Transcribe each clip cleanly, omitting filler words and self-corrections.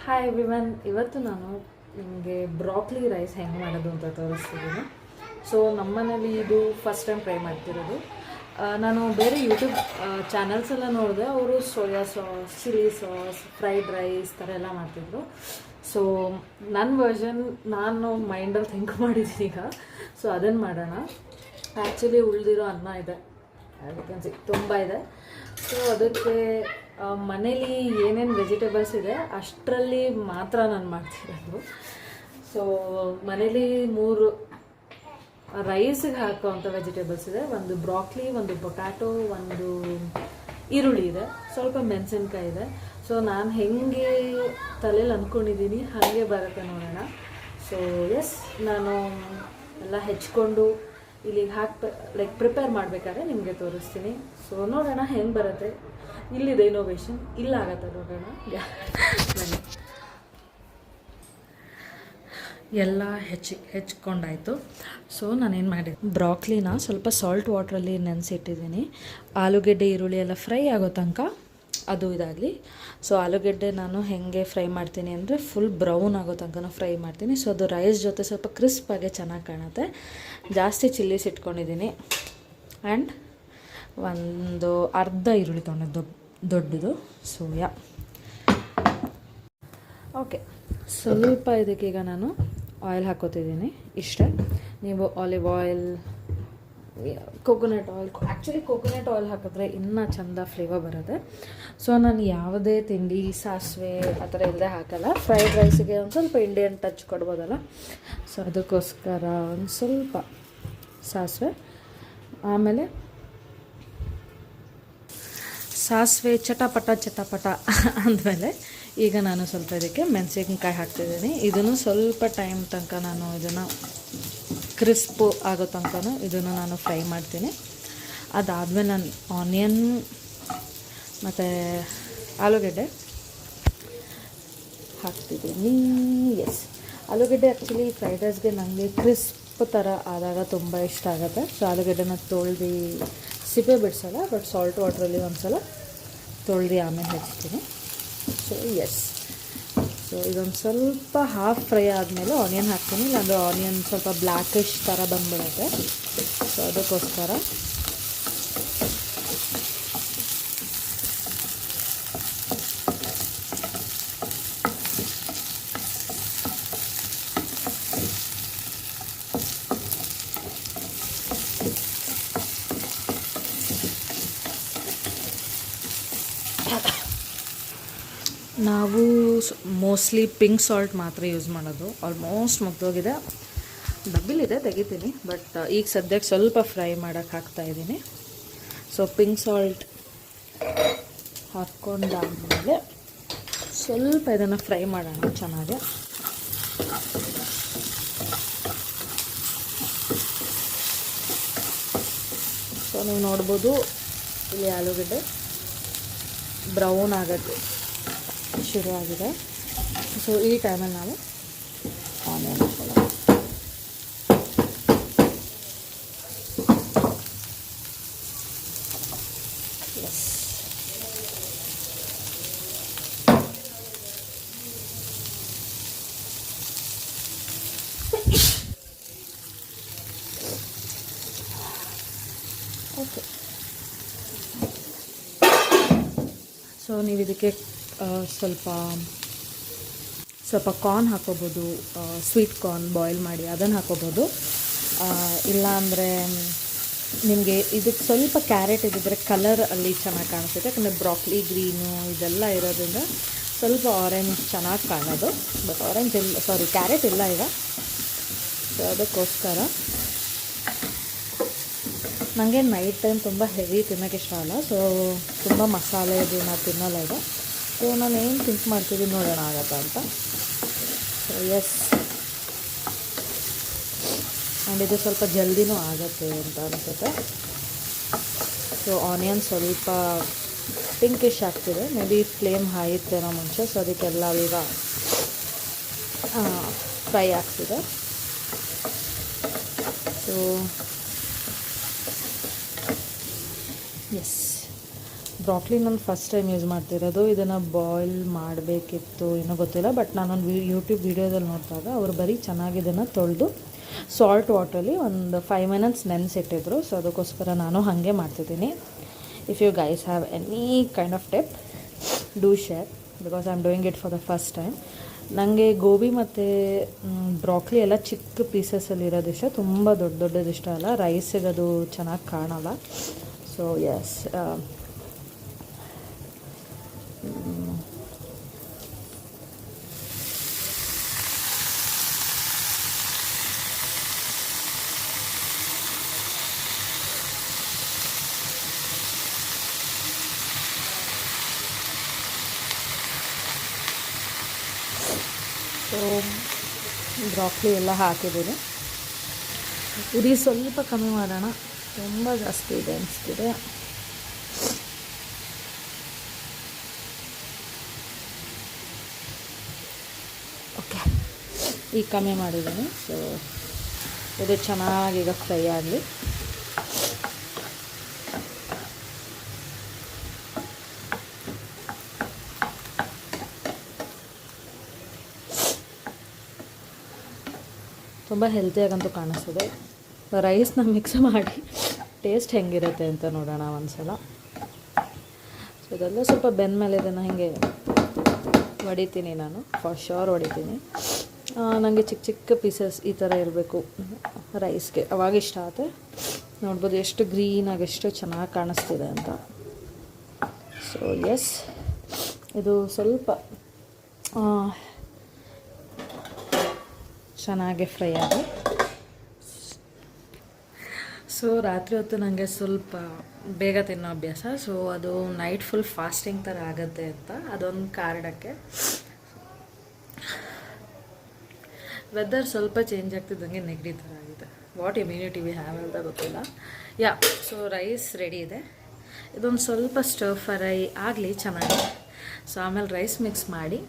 Hi everyone, ಇವತ್ತು ನಾನು ನಿಮಗೆ ಬ್ರಾಕ್ಲಿ ರೈಸ್ ಹೆಂಗೆ ಮಾಡೋದು ಅಂತ ತೋರಿಸ್ತಿದ್ದೀನಿ. ಸೊ ನಮ್ಮನೇಲಿ ಇದು ಫಸ್ಟ್ ಟೈಮ್ ಟ್ರೈ ಮಾಡ್ತಿರೋದು. ನಾನು ಬೇರೆ ಯೂಟ್ಯೂಬ್ ಚಾನಲ್ಸ್ ಎಲ್ಲ ನೋಡಿದೆ. ಅವರು soya sauce, chilli sauce, fried rice ಥರ ಎಲ್ಲ ಮಾಡ್ತಿದ್ರು. ಸೊ ನನ್ನ ವರ್ಷನ್ ನಾನು ಮೈಂಡಲ್ಲಿ ಥಿಂಕ್ ಮಾಡಿದ್ದೀನಿ ಈಗ. ಸೊ ಅದನ್ನು ಮಾಡೋಣ. ಆ್ಯಕ್ಚುಲಿ ಉಳಿದಿರೋ ಅನ್ನ ಇದೆ, ಅದಕ್ಕೆ ತುಂಬ ಇದೆ. ಸೊ ಅದಕ್ಕೆ ಮನೇಲಿ ಏನೇನು ವೆಜಿಟೇಬಲ್ಸ್ ಇದೆ ಅಷ್ಟರಲ್ಲಿ ಮಾತ್ರ ನಾನು ಮಾಡ್ತಿರೋದು. ಸೊ ಮನೇಲಿ 3 ರೈಸಿಗೆ ಹಾಕೋವಂಥ ವೆಜಿಟೇಬಲ್ಸ್ ಇದೆ. ಒಂದು ಬ್ರಾಕ್ಲಿ, ಒಂದು ಪೊಟ್ಯಾಟೊ, ಒಂದು ಈರುಳ್ಳಿ ಇದೆ, ಸ್ವಲ್ಪ ಮೆಣಸಿನ್ಕಾಯಿ ಇದೆ. ಸೊ ನಾನು ಹೆಂಗೆ ತಲೆಯಲ್ಲಿ ಅಂದ್ಕೊಂಡಿದ್ದೀನಿ ಹಾಗೆ ಬರುತ್ತೆ, ನೋಡೋಣ. ಸೊ ಎಸ್, ನಾನು ಎಲ್ಲ ಹೆಚ್ಕೊಂಡು ಇಲ್ಲಿಗೆ ಪ್ರಿಪೇರ್ ಮಾಡಬೇಕಾದ್ರೆ ನಿಮಗೆ ತೋರಿಸ್ತೀನಿ. ಸೊ ನೋಡೋಣ ಹೆಂಗೆ ಬರುತ್ತೆ. ಇಲ್ಲಿದೆ ಇನೋವೇಷನ್, ಇಲ್ಲಾಗತ್ತೆ ನೋಡೋಣ. ಬನ್ನಿ. ಎಲ್ಲ ಹೆಚ್ಕೊಂಡಾಯಿತು. ಸೊ ನಾನೇನು ಮಾಡಿದೆ, ಬ್ರಾಕ್ಲಿನ ಸ್ವಲ್ಪ ಸಾಲ್ಟ್ ವಾಟ್ರಲ್ಲಿ ನೆನೆಸಿಟ್ಟಿದ್ದೀನಿ. ಆಲೂಗೆಡ್ಡೆ, ಈರುಳ್ಳಿ ಎಲ್ಲ ಫ್ರೈ ಆಗೋ ತನಕ ಅದು ಇದಾಗಲಿ. ಸೊ ಆಲೂಗೆಡ್ಡೆ ನಾನು ಹೇಗೆ ಫ್ರೈ ಮಾಡ್ತೀನಿ ಅಂದರೆ ಫುಲ್ ಬ್ರೌನ್ ಆಗೋ ತನಕ ಫ್ರೈ ಮಾಡ್ತೀನಿ. ಸೊ ಅದು ರೈಸ್ ಜೊತೆ ಸ್ವಲ್ಪ ಕ್ರಿಸ್ಪಾಗೆ ಚೆನ್ನಾಗಿ ಕಾಣುತ್ತೆ. ಜಾಸ್ತಿ ಚಿಲ್ಲೀಸ್ ಇಟ್ಕೊಂಡಿದ್ದೀನಿ. ಆ್ಯಂಡ್ ಒಂದು ಅರ್ಧ ಈರುಳ್ಳಿ ತೊಗೊಂಡಿದ್ದು ದೊಡ್ಡದು. ಸೊ ಓಕೆ, ಸ್ವಲ್ಪ ಇದಕ್ಕೀಗ ನಾನು ಆಯಿಲ್ ಹಾಕೋತಿದ್ದೀನಿ, ಇಷ್ಟೇ. ನೀವು olive oil, coconut oil, actually coconut oil ಹಾಕಿದ್ರೆ ಇನ್ನೂ ಚೆಂದ ಫ್ಲೇವರ್ ಬರುತ್ತೆ. ಸೊ ನಾನು ಯಾವುದೇ ತಿಂಡಿ, ಸಾಸಿವೆ ಆ ಥರ ಇಲ್ಲದೆ ಹಾಕಲ್ಲ. ಫ್ರೈಡ್ ರೈಸಿಗೆ ಒಂದು ಸ್ವಲ್ಪ ಇಂಡಿಯನ್ ಟಚ್ ಕೊಡ್ಬೋದಲ್ಲ. ಸೊ ಅದಕ್ಕೋಸ್ಕರ ಒಂದು ಸ್ವಲ್ಪ ಸಾಸಿವೆ, ಆಮೇಲೆ ಸಾಸಿವೆ ಚಟಪಟ ಅಂದಮೇಲೆ ಈಗ ನಾನು ಸ್ವಲ್ಪ ಇದಕ್ಕೆ ಮೆಣಸಿನ್ಕಾಯಿ ಹಾಕ್ತಿದ್ದೀನಿ. ಇದನ್ನು ಸ್ವಲ್ಪ ಟೈಮ್ ತನಕ ನಾನು ಇದನ್ನು ಕ್ರಿಸ್ಪು ಆಗೋ ತನಕ ಇದನ್ನು ನಾನು ಫ್ರೈ ಮಾಡ್ತೀನಿ. ಅದಾದಮೇಲೆ ನಾನು ಆನಿಯನ್ ಮತ್ತು ಆಲೂಗೆಡ್ಡೆ ಹಾಕ್ತಿದ್ದೀನಿ. ಎಸ್, ಆಲೂಗೆಡ್ಡೆ ಆ್ಯಕ್ಚುಲಿ ಫ್ರೈಡ್ ರೈಸ್ಗೆ ನನಗೆ ಕ್ರಿಸ್ಪ್ ಥರ ಆದಾಗ ತುಂಬ ಇಷ್ಟ ಆಗುತ್ತೆ. ಸೊ ಆಲೂಗೆಡ್ಡೆನ ತೊಳ್ದು ಸಿಪ್ಪೆ ಬಿಡಿಸಲ್ಲ, ಬಟ್ ಸಾಲ್ಟ್ ವಾಟ್ರಲ್ಲಿ ಒಂದು ಸಲ ತೊಳ್ದು ಆಮೇಲೆ ಹಚ್ತೀನಿ. ಸೊ ಎಸ್, ಸೊ ಇದೊಂದು ಸ್ವಲ್ಪ ಹಾಫ್ ಫ್ರೈ ಆದಮೇಲೆ ಆನಿಯನ್ ಹಾಕ್ತೀನಿ. ಇಲ್ಲಾಂದರೆ ಆನಿಯನ್ ಸ್ವಲ್ಪ ಬ್ಲ್ಯಾಕಿಶ್ ಥರ ಬಂದುಬಿಡುತ್ತೆ. ಸೊ ಅದಕ್ಕೋಸ್ಕರ ನಾವು ಮೋಸ್ಟ್ಲಿ ಪಿಂಕ್ ಸಾಲ್ಟ್ ಮಾತ್ರ ಯೂಸ್ ಮಾಡೋದು. ಆಲ್ಮೋಸ್ಟ್ ಮುಗ್ದೋಗಿದೆ, ಡಬ್ಬಿಲಿದೆ, ತೆಗಿತೀನಿ. ಬಟ್ ಈಗ ಸದ್ಯಕ್ಕೆ ಸ್ವಲ್ಪ ಫ್ರೈ ಮಾಡೋಕ್ಕೆ ಹಾಕ್ತಾಯಿದ್ದೀನಿ. ಸೊ ಪಿಂಕ್ ಸಾಲ್ಟ್ ಹಾಕ್ಕೊಂಡಾದ್ಮೇಲೆ ಸ್ವಲ್ಪ ಇದನ್ನು ಫ್ರೈ ಮಾಡೋಣ ಚೆನ್ನಾಗಿ. ಸೊ ನೀವು ನೋಡ್ಬೋದು, ಇಲ್ಲಿ ಆಲೂಗಡ್ಡೆ ಬ್ರೌನ್ ಆಗೋದು ಶುರು ಆಗಿದೆ. ಸೊ ಈ ಟೈಮಲ್ಲಿ ನಾವು ಆನಿಯನ್ ಹಾಕೊಳ್ಳೋಣ. S, okay. ಸೊ ನೀವು ಇದಕ್ಕೆ ಸ್ವಲ್ಪ ಕಾರ್ನ್ ಹಾಕೋಬೋದು, ಸ್ವೀಟ್ ಕಾರ್ನ್ ಬಾಯ್ಲ್ ಮಾಡಿ ಅದನ್ನು ಹಾಕೋಬೋದು. ಇಲ್ಲ ಅಂದರೆ ನಿಮಗೆ ಇದಕ್ಕೆ ಸ್ವಲ್ಪ ಕ್ಯಾರೆಟ್ ಇದ್ದಿದ್ರೆ ಕಲರ್ ಅಲ್ಲಿ ಚೆನ್ನಾಗಿ ಕಾಣಿಸುತ್ತೆ. ಯಾಕಂದರೆ ಬ್ರಾಕ್ಲಿ ಗ್ರೀನು ಇದೆಲ್ಲ ಇರೋದ್ರಿಂದ ಸ್ವಲ್ಪ ಆರೆಂಜ್ ಚೆನ್ನಾಗಿ ಕಾಣೋದು. ಬಟ್ ಆರೆಂಜ್ ಇಲ್ಲ, ಕ್ಯಾರೆಟ್ ಇಲ್ಲ ಈಗ. ಸೊ ಅದಕ್ಕೋಸ್ಕರ ನನಗೆ ನೈಟ್ ಟೈಮ್ ತುಂಬ ಹೆವಿ ತಿನ್ನೋಕ್ಕೆ ಇಷ್ಟ ಅಲ್ಲ. ಸೊ ತುಂಬ ಮಸಾಲೆ ಇದನ್ನು ತಿನ್ನೋಲ್ಲ ಈಗ. ಸೊ ನಾನು ಏನು ಥಿಂಕ್ ಮಾಡ್ತಿದ್ದೀನಿ, ನೋಡೋಣ ಆಗತ್ತಾ ಅಂತ. ಸೊ ಎಸ್, ಆ್ಯಂಡ್ ಇದು ಸ್ವಲ್ಪ ಜಲ್ದಿನೂ ಆಗುತ್ತೆ ಅಂತ ಅನಿಸುತ್ತೆ. ಸೊ ಆನಿಯನ್ ಸ್ವಲ್ಪ ಪಿಂಕಿಶ್ ಆಗ್ತಿದೆ, ಮೇ ಬಿ ಫ್ಲೇಮ್ ಹೈ ಇತ್ತೇನೋ ಮುಂಚೆ. ಸೊ ಅದಕ್ಕೆಲ್ಲ ಈಗ ಫ್ರೈ ಆಗ್ತಿದೆ. ಸೊ ಎಸ್, ಬ್ರಾಕ್ಲಿ ನಾನು ಫಸ್ಟ್ ಟೈಮ್ ಯೂಸ್ ಮಾಡ್ತಿರೋದು. ಇದನ್ನು ಬಾಯ್ಲ್ ಮಾಡಬೇಕಿತ್ತು ಏನೋ ಗೊತ್ತಿಲ್ಲ, ಬಟ್ ನಾನೊಂದು ಯೂಟ್ಯೂಬ್ ವೀಡಿಯೋದಲ್ಲಿ ನೋಡಿದಾಗ ಅವರು ಬರೀ ಚೆನ್ನಾಗಿ ಇದನ್ನು ತೊಳೆದು ಸಾಲ್ಟ್ ವಾಟ್ರಲ್ಲಿ ಒಂದು 5 ಮಿನಿಟ್ಸ್ ನೆನೆಸಿಟ್ಟಿದ್ರು. ಸೊ ಅದಕ್ಕೋಸ್ಕರ ನಾನು ಹಾಗೆ ಮಾಡ್ತಿದ್ದೀನಿ. If you guys have any kind of tip, do share, because I am doing it for the first time. ನನಗೆ ಗೋಬಿ ಮತ್ತು ಬ್ರಾಕ್ಲಿ ಎಲ್ಲ ಚಿಕ್ಕ ಪೀಸಸಲ್ಲಿ ಇರೋದು ಇಷ್ಟ, ತುಂಬ ದೊಡ್ಡ ದೊಡ್ಡದು ಇಷ್ಟ ಅಲ್ಲ. ರೈಸಿಗೆ ಅದು ಚೆನ್ನಾಗಿ ಕಾಣಲ್ಲ. ಸೊ ಎಸ್, ಸೊ ಬ್ರಾಕ್ಲಿ ಎಲ್ಲ ಹಾಕಿದ್ದೀನಿ. ಉರಿ ಸ್ವಲ್ಪ ಕಮ್ಮಿ ಮಾಡೋಣ, ತುಂಬ ಜಾಸ್ತಿ ಇದೆ ಅನಿಸ್ತಿದೆ. ಓಕೆ, ಈಗ ಕಮ್ಮಿ ಮಾಡಿದ್ದೀನಿ. ಸೊ ಇದು ಚೆನ್ನಾಗಿ ಈಗ ಫ್ರೈ ಆಗಲಿ. ತುಂಬ ಹೆಲ್ತಿಯಾಗಂತೂ ಕಾಣಿಸ್ತಿದೆ. ರೈಸ್ನ ಮಿಕ್ಸ್ ಮಾಡಿ ಟೇಸ್ಟ್ ಹೆಂಗಿರುತ್ತೆ ಅಂತ ನೋಡೋಣ ಒಂದ್ಸಲ. ಸೊ ಇದೆಲ್ಲ ಸ್ವಲ್ಪ ಬೆಂದ ಮೇಲೆ ಇದನ್ನು ಹಿಂಗೆ ಹೊಡಿತೀನಿ ನಾನು, ಫಾರ್ ಶೋರ್ ಹೊಡಿತೀನಿ. ನನಗೆ ಚಿಕ್ಕ ಚಿಕ್ಕ ಪೀಸಸ್ ಈ ಥರ ಇರಬೇಕು ರೈಸ್ಗೆ, ಅವಾಗ ಇಷ್ಟ ಆಗುತ್ತೆ. ನೋಡ್ಬೋದು ಎಷ್ಟು ಗ್ರೀನಾಗಿ ಎಷ್ಟು ಚೆನ್ನಾಗಿ ಕಾಣಿಸ್ತಿದೆ ಅಂತ. ಸೊ ಎಸ್, ಇದು ಸ್ವಲ್ಪ ಚೆನ್ನಾಗಿ ಫ್ರೈ ಆಗಿ. ಸೊ ರಾತ್ರಿ ಹೊತ್ತು ನನಗೆ ಸ್ವಲ್ಪ ಬೇಗ ತಿನ್ನೋ ಅಭ್ಯಾಸ. ಸೊ ಅದು ನೈಟ್ ಫುಲ್ ಫಾಸ್ಟಿಂಗ್ ಥರ ಆಗುತ್ತೆ ಅಂತ ಅದೊಂದು ಕಾರಣಕ್ಕೆ. ವೆದರ್ ಸ್ವಲ್ಪ ಚೇಂಜ್ ಆಗ್ತಿದ್ದಂಗೆ ನೆಗಡಿ ಥರ ಆಗಿದೆ. ವಾಟ್ ಇಮ್ಯುನಿಟಿ ವಿ ಹ್ಯಾವ್ ಅಂತ ಗೊತ್ತಿಲ್ಲ. ಯಾ, ಸೊ ರೈಸ್ ರೆಡಿ ಇದೆ. ಇದೊಂದು ಸ್ವಲ್ಪ ಸ್ಟರ್ ಫ್ರೈ ಆಗಲಿ ಚೆನ್ನಾಗಿ. ಸೊ ಆಮೇಲೆ ರೈಸ್ ಮಿಕ್ಸ್ ಮಾಡಿ,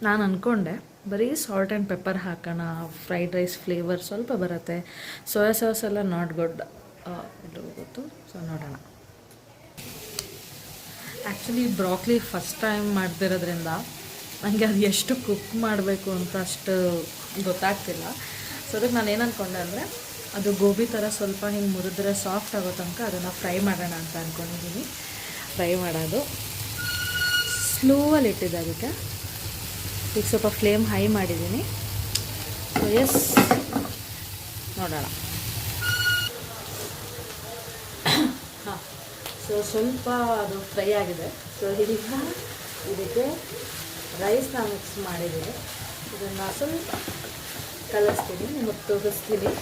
ನಾನು ಅಂದ್ಕೊಂಡೆ ಬರೀ ಸಾಲ್ಟ್ ಆ್ಯಂಡ್ ಪೆಪ್ಪರ್ ಹಾಕೋಣ, ಫ್ರೈಡ್ ರೈಸ್ ಫ್ಲೇವರ್ ಸ್ವಲ್ಪ ಬರುತ್ತೆ. ಸೋಯಾ ಸಾಸ್ ಎಲ್ಲ ನಾಟ್ ಗುಡ್ ಇದು ಗೊತ್ತು. ಸೊ ನೋಡೋಣ. ಆ್ಯಕ್ಚುಲಿ ಬ್ರಾಕ್ಲಿ ಫಸ್ಟ್ ಟೈಮ್ ಮಾಡ್ತಿರೋದ್ರಿಂದ ನನಗೆ ಅದು ಎಷ್ಟು ಕುಕ್ ಮಾಡಬೇಕು ಅಂತ ಅಷ್ಟು ಗೊತ್ತಾಗ್ತಿಲ್ಲ. ಸೊ ಅದಕ್ಕೆ ನಾನು ಏನು ಅಂದ್ಕೊಂಡೆ ಅಂದರೆ, ಅದು ಗೋಬಿ ಥರ ಸ್ವಲ್ಪ ಹಿಂಗೆ ಮುರಿದ್ರೆ ಸಾಫ್ಟ್ ಆಗೋ ತನಕ ಅದನ್ನು ಫ್ರೈ ಮಾಡೋಣ ಅಂತ ಅಂದ್ಕೊಂಡಿದ್ದೀನಿ. ಫ್ರೈ ಮಾಡೋದು ಸ್ಲೋವಲ್ಲಿ ಇಟ್ಟಿದ್ದೆ. ಅದಕ್ಕೆ ಈಗ ಸ್ವಲ್ಪ ಫ್ಲೇಮ್ ಹೈ ಮಾಡಿದ್ದೀನಿ. ಸೊ ಎಸ್, ನೋಡೋಣ. ಹಾಂ, ಸೊ ಸ್ವಲ್ಪ ಅದು ಫ್ರೈ ಆಗಿದೆ. ಸೊ ಈಗ ಇದಕ್ಕೆ ರೈಸ್ನ ಮಿಕ್ಸ್ ಮಾಡಿದ್ದೀನಿ. ಇದನ್ನು ಸ್ವಲ್ಪ ಕಲಿಸ್ತೀನಿ, ನಿಮಗೆ ತೋರಿಸ್ತೀನಿ.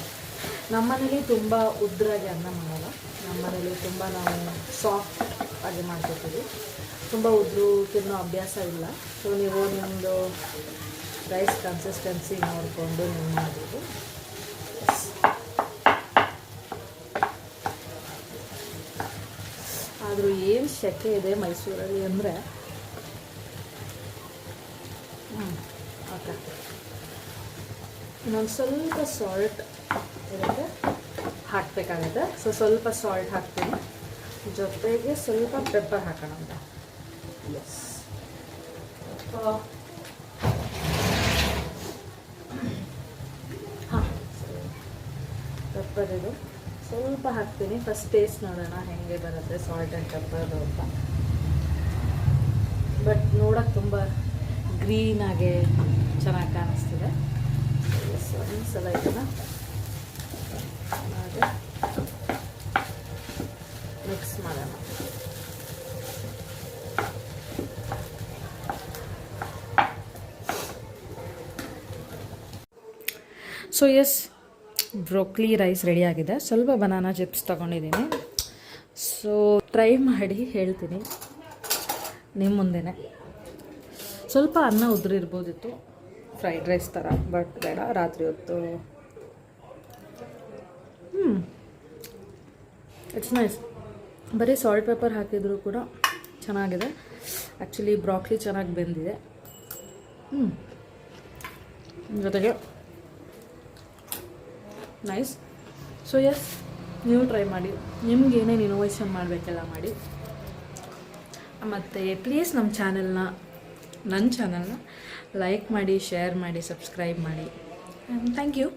ನಮ್ಮನೇಲಿ ತುಂಬ ಉದ್ರಾಗಿ ಅನ್ನ ಮಾಡಲ್ಲ. ನಮ್ಮನೇಲಿ ತುಂಬ ನಾವು ಸಾಫ್ಟ್ ಆಗಿ ಮಾಡ್ಕೊತೀವಿ. ತುಂಬ ಉದ್ದು ತಿನ್ನೋ ಅಭ್ಯಾಸ ಇಲ್ಲ. ಸೊ ನೀವು ನಿಮ್ಮದು ರೈಸ್ ಕನ್ಸಿಸ್ಟೆನ್ಸಿ ನೋಡಿಕೊಂಡು ನೀವು ಮಾಡ್ಬೋದು. ಆದರೂ ಏನು ಸೆಕೆ ಇದೆ ಮೈಸೂರಲ್ಲಿ ಅಂದರೆ, ಓಕೆ, ಇನ್ನೊಂದು ಸ್ವಲ್ಪ ಸಾಲ್ಟ್ ಇದಕ್ಕೆ ಹಾಕಬೇಕಾಗುತ್ತೆ. ಸೊ ಸ್ವಲ್ಪ ಸಾಲ್ಟ್ ಹಾಕ್ತೀನಿ, ಜೊತೆಗೆ ಸ್ವಲ್ಪ ಪೆಪ್ಪರ್ ಹಾಕೋಣ ಅಂತ. ಎಸ್, ಹಾಂ, ಪೆಪ್ಪರ್ ಇದು ಸ್ವಲ್ಪ ಹಾಕ್ತೀನಿ. ಫಸ್ಟ್ ಟೇಸ್ಟ್ ನೋಡೋಣ ಹೆಂಗೆ ಬರುತ್ತೆ ಸಾಲ್ಟ್ ಆ್ಯಂಡ್ ಪೆಪ್ಪರ್ದು ಅಂತ. ಬಟ್ ನೋಡೋಕ್ಕೆ ತುಂಬ ಗ್ರೀನಾಗೆ ಚೆನ್ನಾಗಿ ಕಾಣಿಸ್ತಿದೆ. ಒಂದು ಸಲ ಇದನ್ನು ಹಾಗೆ ಮಿಕ್ಸ್ ಮಾಡೋಣ. ಸೊ ಎಸ್, ಬ್ರೋಕ್ಲಿ ರೈಸ್ ರೆಡಿಯಾಗಿದೆ. ಸ್ವಲ್ಪ ಬನಾನಾ ಚಿಪ್ಸ್ ತೊಗೊಂಡಿದ್ದೀನಿ. ಸೊ ಟ್ರೈ ಮಾಡಿ ಹೇಳ್ತೀನಿ ನಿಮ್ಮ ಮುಂದೆನೇ. ಸ್ವಲ್ಪ ಅನ್ನ ಉದುರಿರ್ಬೋದಿತ್ತು ಫ್ರೈಡ್ ರೈಸ್ ಥರ, ಬಟ್ ಬೇಡ, ರಾತ್ರಿ ಹೊತ್ತು. It's nice. ಬರೀ ಸಾಲ್ಟ್ ಪೆಪ್ಪರ್ ಹಾಕಿದರೂ ಕೂಡ ಚೆನ್ನಾಗಿದೆ. ಆ್ಯಕ್ಚುಲಿ ಬ್ರಾಕ್ಲಿ ಚೆನ್ನಾಗಿ ಬೆಂದಿದೆ. ಜೊತೆಗೆ ನೈಸ್. ಸೊ ಎಸ್, ನೀವು ಟ್ರೈ ಮಾಡಿ. ನಿಮ್ಗೆ ಏನೇನು ಇನೋವೇಷನ್ ಮಾಡಬೇಕೆಲ್ಲ ಮಾಡಿ. ಮತ್ತು ಪ್ಲೀಸ್ ನನ್ನ ಚಾನಲ್ನ ಲೈಕ್ ಮಾಡಿ, ಶೇರ್ ಮಾಡಿ, ಸಬ್ಸ್ಕ್ರೈಬ್ ಮಾಡಿ. Thank you.